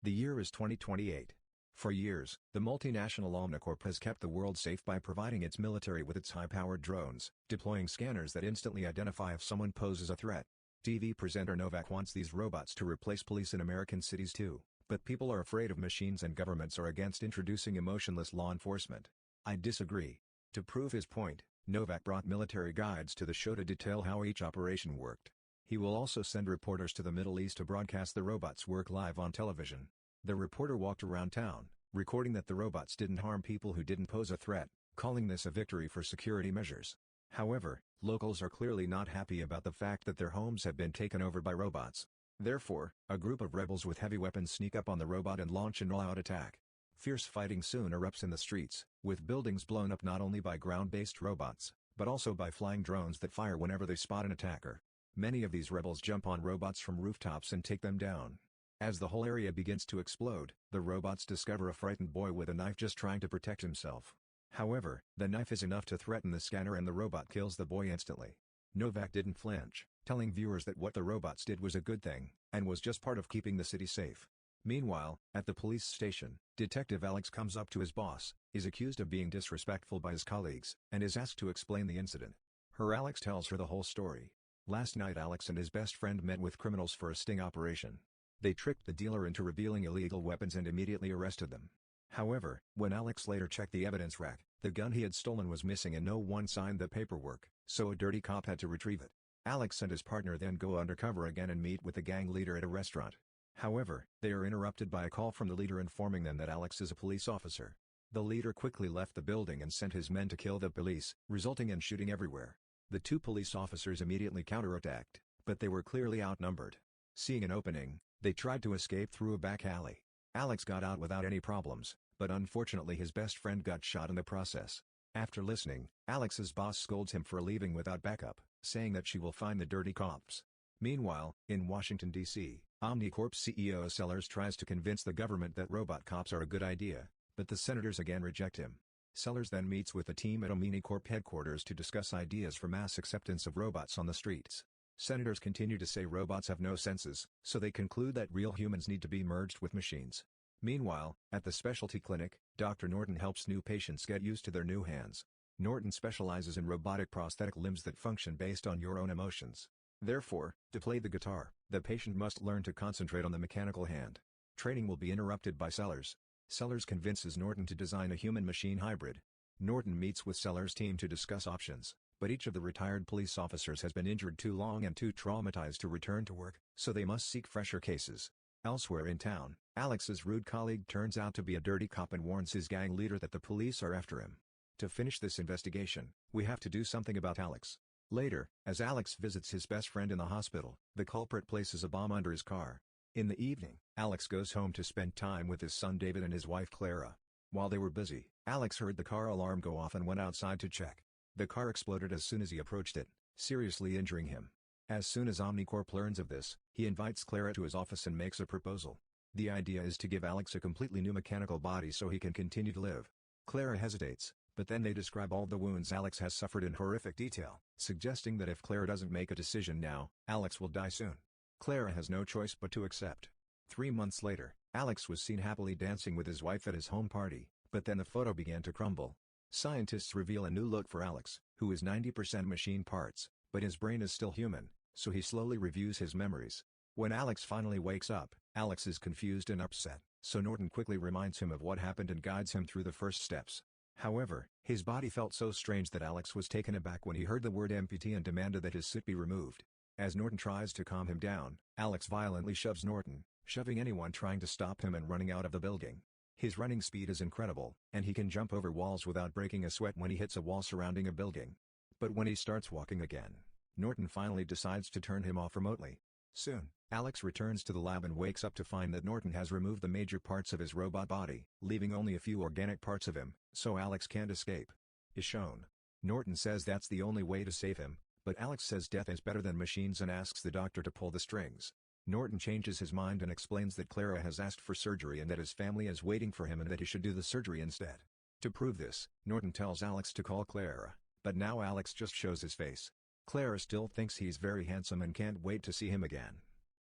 The year is 2028. For years, the multinational Omnicorp has kept the world safe by providing its military with its high-powered drones, deploying scanners that instantly identify if someone poses a threat. TV presenter Novak wants these robots to replace police in American cities too, but people are afraid of machines and governments are against introducing emotionless law enforcement. I disagree. To prove his point, Novak brought military guides to the show to detail how each operation worked. He will also send reporters to the Middle East to broadcast the robots' work live on television. The reporter walked around town, recording that the robots didn't harm people who didn't pose a threat, calling this a victory for security measures. However, locals are clearly not happy about the fact that their homes have been taken over by robots. Therefore, a group of rebels with heavy weapons sneak up on the robot and launch an all-out attack. Fierce fighting soon erupts in the streets, with buildings blown up not only by ground-based robots, but also by flying drones that fire whenever they spot an attacker. Many of these rebels jump on robots from rooftops and take them down. As the whole area begins to explode, the robots discover a frightened boy with a knife just trying to protect himself. However, the knife is enough to threaten the scanner and the robot kills the boy instantly. Novak didn't flinch, telling viewers that what the robots did was a good thing, and was just part of keeping the city safe. Meanwhile, at the police station, Detective Alex comes up to his boss, is accused of being disrespectful by his colleagues, and is asked to explain the incident. Her Alex tells her the whole story. Last night Alex and his best friend met with criminals for a sting operation. They tricked the dealer into revealing illegal weapons and immediately arrested them. However, when Alex later checked the evidence rack, the gun he had stolen was missing and no one signed the paperwork, so a dirty cop had to retrieve it. Alex and his partner then go undercover again and meet with the gang leader at a restaurant. However, they are interrupted by a call from the leader informing them that Alex is a police officer. The leader quickly left the building and sent his men to kill the police, resulting in shooting everywhere. The two police officers immediately counterattacked, but they were clearly outnumbered. Seeing an opening, they tried to escape through a back alley. Alex got out without any problems, but unfortunately his best friend got shot in the process. After listening, Alex's boss scolds him for leaving without backup, saying that she will find the dirty cops. Meanwhile, in Washington, D.C., Omnicorp CEO Sellers tries to convince the government that robot cops are a good idea, but the senators again reject him. Sellers then meets with the team at Omnicorp headquarters to discuss ideas for mass acceptance of robots on the streets. Senators continue to say robots have no senses, so they conclude that real humans need to be merged with machines. Meanwhile, at the specialty clinic, Dr. Norton helps new patients get used to their new hands. Norton specializes in robotic prosthetic limbs that function based on your own emotions. Therefore, to play the guitar, the patient must learn to concentrate on the mechanical hand. Training will be interrupted by Sellers. Sellers convinces Norton to design a human-machine hybrid. Norton meets with Sellers' team to discuss options, but each of the retired police officers has been injured too long and too traumatized to return to work, so they must seek fresher cases. Elsewhere in town, Alex's rude colleague turns out to be a dirty cop and warns his gang leader that the police are after him. To finish this investigation, we have to do something about Alex. Later, as Alex visits his best friend in the hospital, the culprit places a bomb under his car. In the evening, Alex goes home to spend time with his son David and his wife Clara. While they were busy, Alex heard the car alarm go off and went outside to check. The car exploded as soon as he approached it, seriously injuring him. As soon as Omnicorp learns of this, he invites Clara to his office and makes a proposal. The idea is to give Alex a completely new mechanical body so he can continue to live. Clara hesitates, but then they describe all the wounds Alex has suffered in horrific detail, suggesting that if Clara doesn't make a decision now, Alex will die soon. Clara has no choice but to accept. 3 months later, Alex was seen happily dancing with his wife at his home party, but then the photo began to crumble. Scientists reveal a new look for Alex, who is 90% machine parts, but his brain is still human, so he slowly reviews his memories. When Alex finally wakes up, Alex is confused and upset, so Norton quickly reminds him of what happened and guides him through the first steps. However, his body felt so strange that Alex was taken aback when he heard the word amputee and demanded that his suit be removed. As Norton tries to calm him down, Alex violently shoves Norton, shoving anyone trying to stop him and running out of the building. His running speed is incredible, and he can jump over walls without breaking a sweat when he hits a wall surrounding a building. But when he starts walking again, Norton finally decides to turn him off remotely. Soon, Alex returns to the lab and wakes up to find that Norton has removed the major parts of his robot body, leaving only a few organic parts of him, so Alex can't escape. Is shown. Norton says that's the only way to save him, but Alex says death is better than machines and asks the doctor to pull the strings. Norton changes his mind and explains that Clara has asked for surgery and that his family is waiting for him and that he should do the surgery instead. To prove this, Norton tells Alex to call Clara, but now Alex just shows his face. Clara still thinks he's very handsome and can't wait to see him again.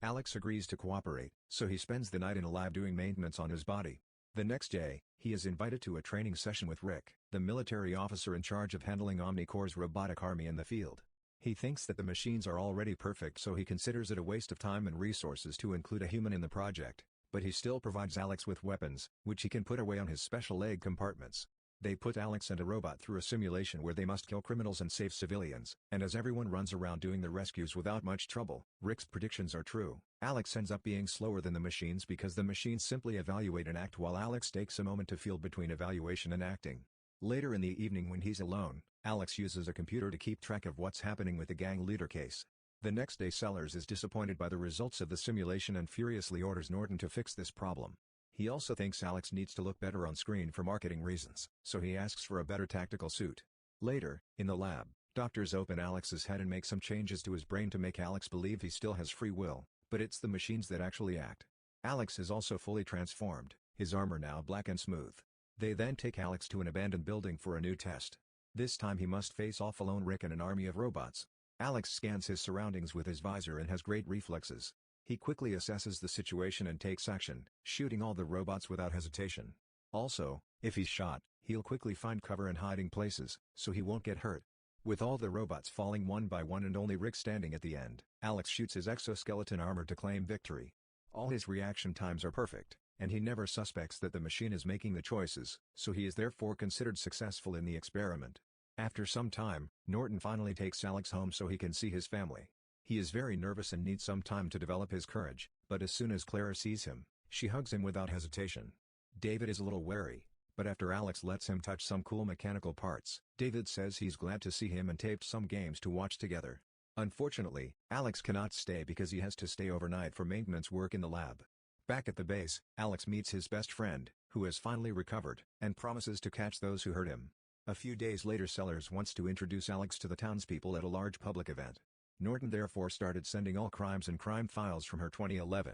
Alex agrees to cooperate, so he spends the night in a lab doing maintenance on his body. The next day, he is invited to a training session with Rick, the military officer in charge of handling Omnicorp's robotic army in the field. He thinks that the machines are already perfect, so he considers it a waste of time and resources to include a human in the project, but he still provides Alex with weapons, which he can put away on his special leg compartments. They put Alex and a robot through a simulation where they must kill criminals and save civilians, and as everyone runs around doing the rescues without much trouble, Rick's predictions are true. Alex ends up being slower than the machines because the machines simply evaluate and act while Alex takes a moment to feel between evaluation and acting. Later in the evening when he's alone, Alex uses a computer to keep track of what's happening with the gang leader case. The next day Sellers is disappointed by the results of the simulation and furiously orders Norton to fix this problem. He also thinks Alex needs to look better on screen for marketing reasons, so he asks for a better tactical suit. Later, in the lab, doctors open Alex's head and make some changes to his brain to make Alex believe he still has free will, but it's the machines that actually act. Alex is also fully transformed, his armor now black and smooth. They then take Alex to an abandoned building for a new test. This time he must face off alone Rick and an army of robots. Alex scans his surroundings with his visor and has great reflexes. He quickly assesses the situation and takes action, shooting all the robots without hesitation. Also, if he's shot, he'll quickly find cover and hiding places, so he won't get hurt. With all the robots falling one by one and only Rick standing at the end, Alex shoots his exoskeleton armor to claim victory. All his reaction times are perfect, and he never suspects that the machine is making the choices, so he is therefore considered successful in the experiment. After some time, Norton finally takes Alex home so he can see his family. He is very nervous and needs some time to develop his courage, but as soon as Clara sees him, she hugs him without hesitation. David is a little wary, but after Alex lets him touch some cool mechanical parts, David says he's glad to see him and taped some games to watch together. Unfortunately, Alex cannot stay because he has to stay overnight for maintenance work in the lab. Back at the base, Alex meets his best friend, who has finally recovered, and promises to catch those who hurt him. A few days later Sellers wants to introduce Alex to the townspeople at a large public event. Norton therefore started sending all crimes and crime files from her 2011.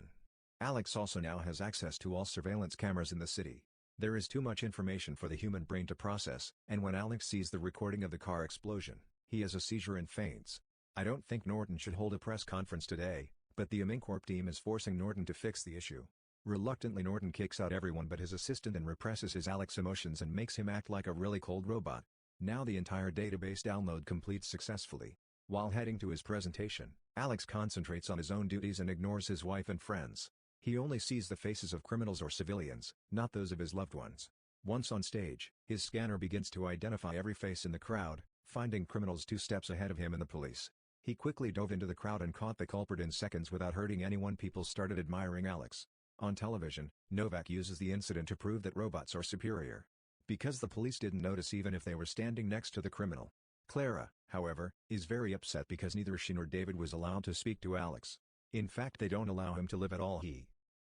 Alex also now has access to all surveillance cameras in the city. There is too much information for the human brain to process, and when Alex sees the recording of the car explosion, he has a seizure and faints. I don't think Norton should hold a press conference today, but the Omnicorp team is forcing Norton to fix the issue. Reluctantly Norton kicks out everyone but his assistant and represses his Alex emotions and makes him act like a really cold robot. Now the entire database download completes successfully. While heading to his presentation, Alex concentrates on his own duties and ignores his wife and friends. He only sees the faces of criminals or civilians, not those of his loved ones. Once on stage, his scanner begins to identify every face in the crowd, finding criminals 2 steps ahead of him and the police. He quickly dove into the crowd and caught the culprit in seconds without hurting anyone. People started admiring Alex. On television, Novak uses the incident to prove that robots are superior. Because the police didn't notice even if they were standing next to the criminal. Clara, however, is very upset because neither she nor David was allowed to speak to Alex. In fact, they don't allow him to live at all.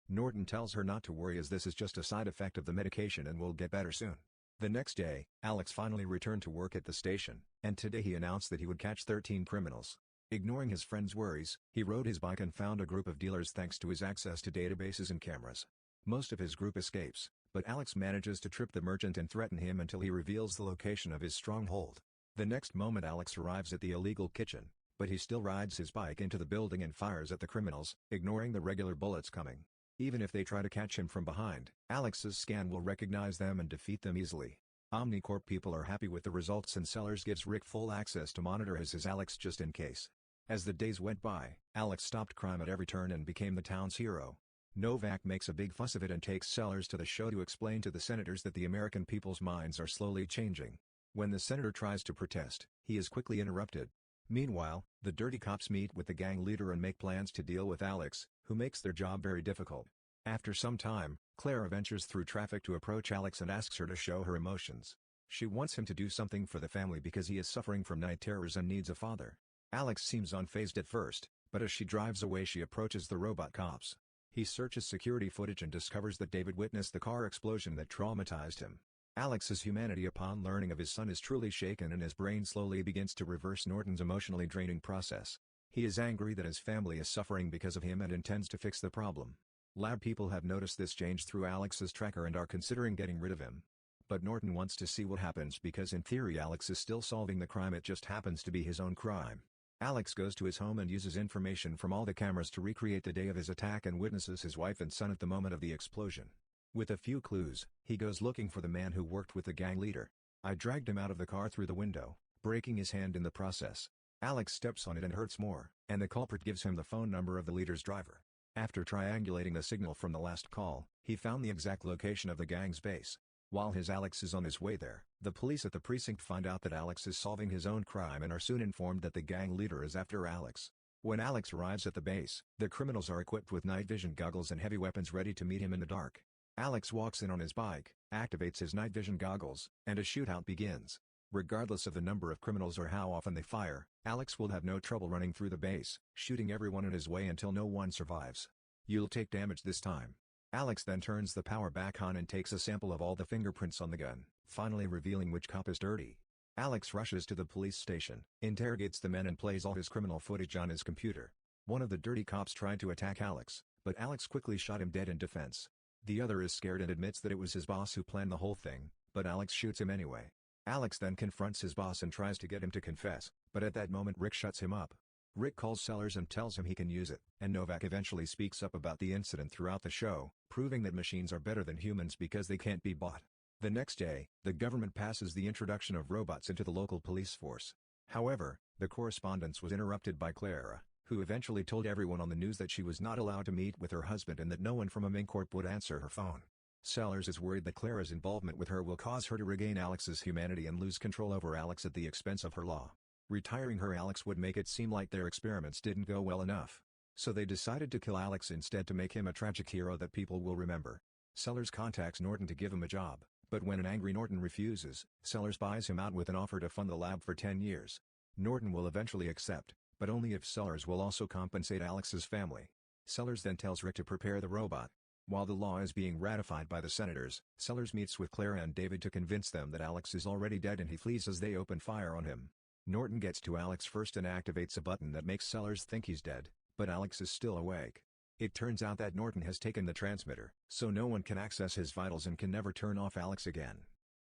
Norton tells her not to worry as this is just a side effect of the medication and will get better soon. The next day, Alex finally returned to work at the station, and today he announced that he would catch 13 criminals. Ignoring his friend's worries, he rode his bike and found a group of dealers thanks to his access to databases and cameras. Most of his group escapes, but Alex manages to trip the merchant and threaten him until he reveals the location of his stronghold. The next moment Alex arrives at the illegal kitchen, but he still rides his bike into the building and fires at the criminals, ignoring the regular bullets coming. Even if they try to catch him from behind, Alex's scan will recognize them and defeat them easily. Omnicorp people are happy with the results and Sellers gives Rick full access to monitor his Alex just in case. As the days went by, Alex stopped crime at every turn and became the town's hero. Novak makes a big fuss of it and takes Sellers to the show to explain to the senators that the American people's minds are slowly changing. When the senator tries to protest, he is quickly interrupted. Meanwhile, the dirty cops meet with the gang leader and make plans to deal with Alex, who makes their job very difficult. After some time, Clara ventures through traffic to approach Alex and asks her to show her emotions. She wants him to do something for the family because he is suffering from night terrors and needs a father. Alex seems unfazed at first, but as she drives away she approaches the robot cops. He searches security footage and discovers that David witnessed the car explosion that traumatized him. Alex's humanity upon learning of his son is truly shaken and his brain slowly begins to reverse Norton's emotionally draining process. He is angry that his family is suffering because of him and intends to fix the problem. Lab people have noticed this change through Alex's tracker and are considering getting rid of him. But Norton wants to see what happens because in theory Alex is still solving the crime, it just happens to be his own crime. Alex goes to his home and uses information from all the cameras to recreate the day of his attack and witnesses his wife and son at the moment of the explosion. With a few clues, he goes looking for the man who worked with the gang leader. I dragged him out of the car through the window, breaking his hand in the process. Alex steps on it and hurts more, and the culprit gives him the phone number of the leader's driver. After triangulating the signal from the last call, he found the exact location of the gang's base. While Alex is on his way there, the police at the precinct find out that Alex is solving his own crime and are soon informed that the gang leader is after Alex. When Alex arrives at the base, the criminals are equipped with night vision goggles and heavy weapons ready to meet him in the dark. Alex walks in on his bike, activates his night vision goggles, and a shootout begins. Regardless of the number of criminals or how often they fire, Alex will have no trouble running through the base, shooting everyone in his way until no one survives. "You'll take damage this time." Alex then turns the power back on and takes a sample of all the fingerprints on the gun, finally revealing which cop is dirty. Alex rushes to the police station, interrogates the men and plays all his criminal footage on his computer. One of the dirty cops tried to attack Alex, but Alex quickly shot him dead in defense. The other is scared and admits that it was his boss who planned the whole thing, but Alex shoots him anyway. Alex then confronts his boss and tries to get him to confess, but at that moment Rick shuts him up. Rick calls Sellers and tells him he can use it, and Novak eventually speaks up about the incident throughout the show, proving that machines are better than humans because they can't be bought. The next day, the government passes the introduction of robots into the local police force. However, the correspondence was interrupted by Clara, who eventually told everyone on the news that she was not allowed to meet with her husband and that no one from Amincorp would answer her phone. Sellers is worried that Clara's involvement with her will cause her to regain Alex's humanity and lose control over Alex at the expense of her law. Retiring her Alex would make it seem like their experiments didn't go well enough. So they decided to kill Alex instead to make him a tragic hero that people will remember. Sellers contacts Norton to give him a job, but when an angry Norton refuses, Sellers buys him out with an offer to fund the lab for 10 years. Norton will eventually accept, but only if Sellers will also compensate Alex's family. Sellers then tells Rick to prepare the robot. While the law is being ratified by the senators, Sellers meets with Clara and David to convince them that Alex is already dead and he flees as they open fire on him. Norton gets to Alex first and activates a button that makes Sellers think he's dead, but Alex is still awake. It turns out that Norton has taken the transmitter, so no one can access his vitals and can never turn off Alex again.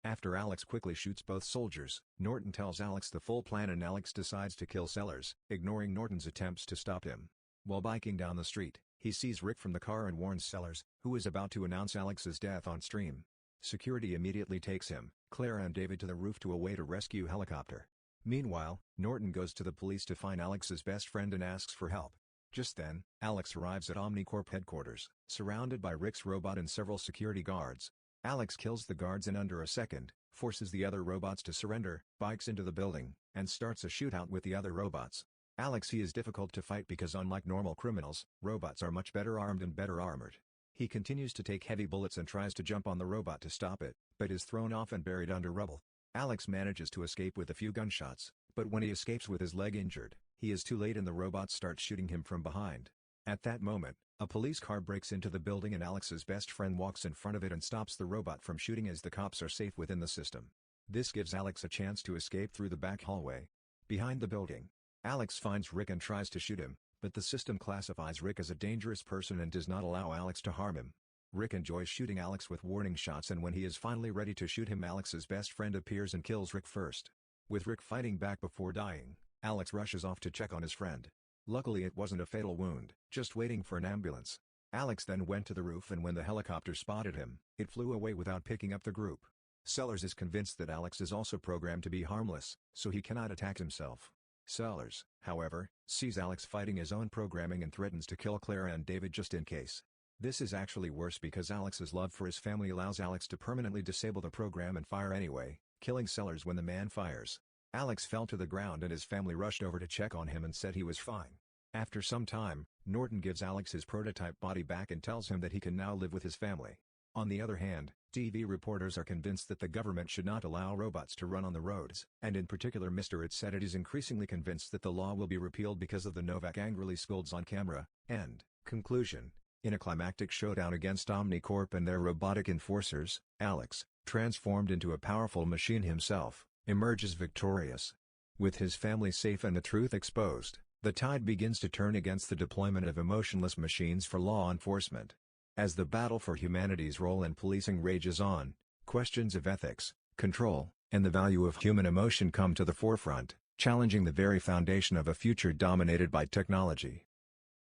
After Alex quickly shoots both soldiers, Norton tells Alex the full plan and Alex decides to kill Sellers, ignoring Norton's attempts to stop him. While biking down the street, he sees Rick from the car and warns Sellers, who is about to announce Alex's death on stream. Security immediately takes him, Clara and David to the roof to await a rescue helicopter. Meanwhile, Norton goes to the police to find Alex's best friend and asks for help. Just then, Alex arrives at Omnicorp headquarters, surrounded by Rick's robot and several security guards. Alex kills the guards in under a second, forces the other robots to surrender, bikes into the building, and starts a shootout with the other robots. Alex is difficult to fight because unlike normal criminals, robots are much better armed and better armored. He continues to take heavy bullets and tries to jump on the robot to stop it, but is thrown off and buried under rubble. Alex manages to escape with a few gunshots, but when he escapes with his leg injured, he is too late and the robots start shooting him from behind. At that moment, a police car breaks into the building and Alex's best friend walks in front of it and stops the robot from shooting as the cops are safe within the system. This gives Alex a chance to escape through the back hallway. Behind the building, Alex finds Rick and tries to shoot him, but the system classifies Rick as a dangerous person and does not allow Alex to harm him. Rick enjoys shooting Alex with warning shots and when he is finally ready to shoot him, Alex's best friend appears and kills Rick first. With Rick fighting back before dying, Alex rushes off to check on his friend. Luckily it wasn't a fatal wound, just waiting for an ambulance. Alex then went to the roof and when the helicopter spotted him, it flew away without picking up the group. Sellers is convinced that Alex is also programmed to be harmless, so he cannot attack himself. Sellers, however, sees Alex fighting his own programming and threatens to kill Clara and David just in case. This is actually worse because Alex's love for his family allows Alex to permanently disable the program and fire anyway, killing Sellers when the man fires. Alex fell to the ground and his family rushed over to check on him and said he was fine. After some time, Norton gives Alex his prototype body back and tells him that he can now live with his family. On the other hand, TV reporters are convinced that the government should not allow robots to run on the roads, and in particular Mr. It is increasingly convinced that the law will be repealed because of the Novak angrily scolds on camera. End. Conclusion. In a climactic showdown against Omnicorp and their robotic enforcers, Alex, transformed into a powerful machine himself, emerges victorious. With his family safe and the truth exposed, the tide begins to turn against the deployment of emotionless machines for law enforcement. As the battle for humanity's role in policing rages on, questions of ethics, control, and the value of human emotion come to the forefront, challenging the very foundation of a future dominated by technology.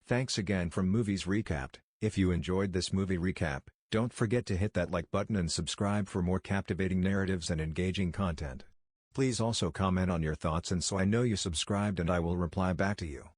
Thanks again from Movies Recapped. If you enjoyed this movie recap, don't forget to hit that like button and subscribe for more captivating narratives and engaging content. Please also comment on your thoughts and so I know you subscribed and I will reply back to you.